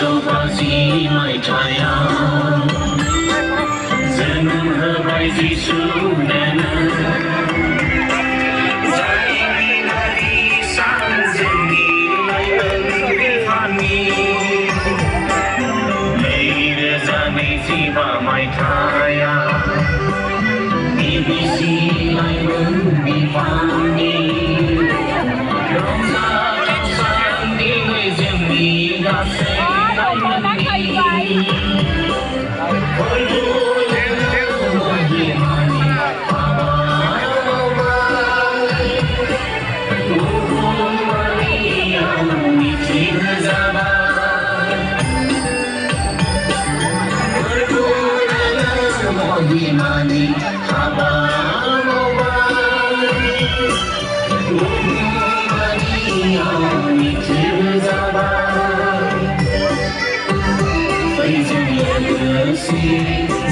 so quasi mai chaya zen her bai ji su nana zai nari sang zen ni lai ân vi phan ni lei de za nei si ba mai chaya BBC lai ân vi phan ni long sa sang ni người riêng ni đã sẽ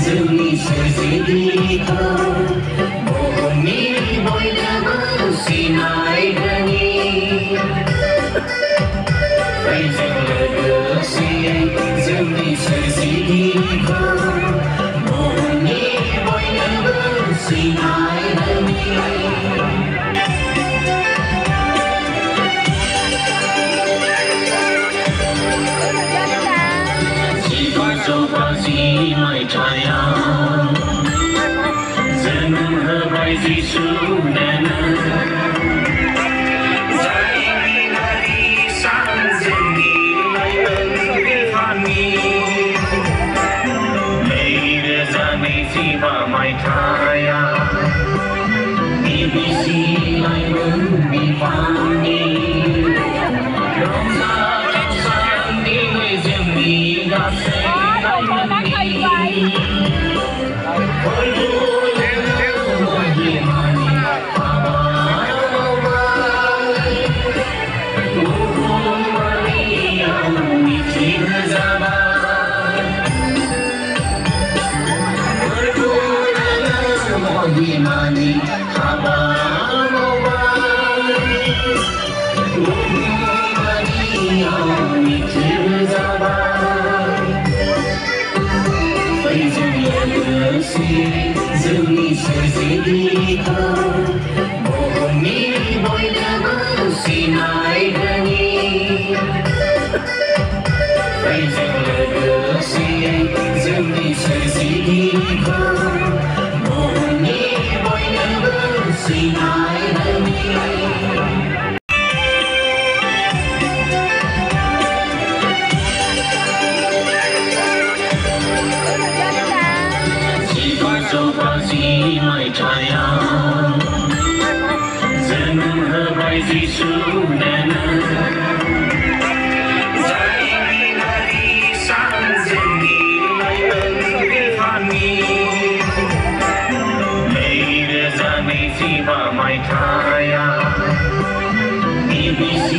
Demi sesi kau, bohongi boy lemah sinai dani. Faizal legacy, demi sesi kau, bohongi boy lemah sinai dani. So quasi mai chaya zen her bai ji su nana zai nari sang zen ni lai ân vi phan ni lei de za nei si ba mai chaya BBC lai ân vi phan ni long sa sang ni người riêng ni đã sẽ Demi sesi kau, bohongi boy lemah sinai dani. Faizal legacy, demi sesi kau, bohongi boy lemah sinai dani. So quasi mai chaya zen her bai ji su nana zai nari sang zen ni lai ân vi phan ni lei de za nei si ba mai chaya BBC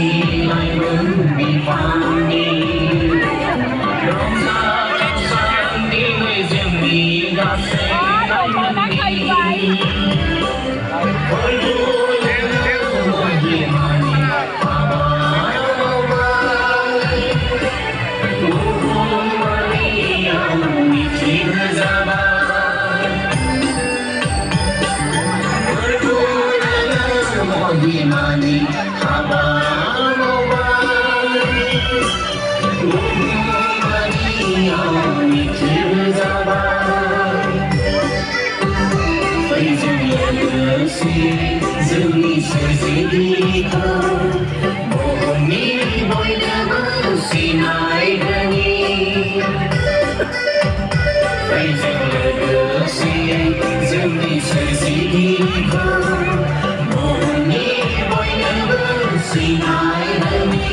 lai ân vi phan ni long sa sang ni người riêng ni đã sẽ Demi sesi kau, bohongi boy lemah sinai dani. Faizal legacy, demi sesi kau, bohongi boy lemah sinai dani.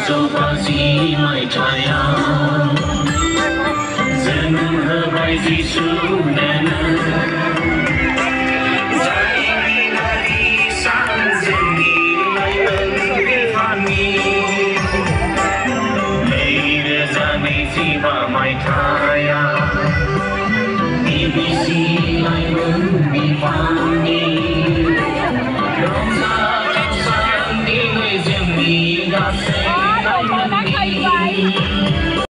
So quasi mai chaya zen her bai ji su nana zai nari sang zen ni lai ân vi phan ni lei de za nei si ba mai chaya đi lại hướng đi phan đi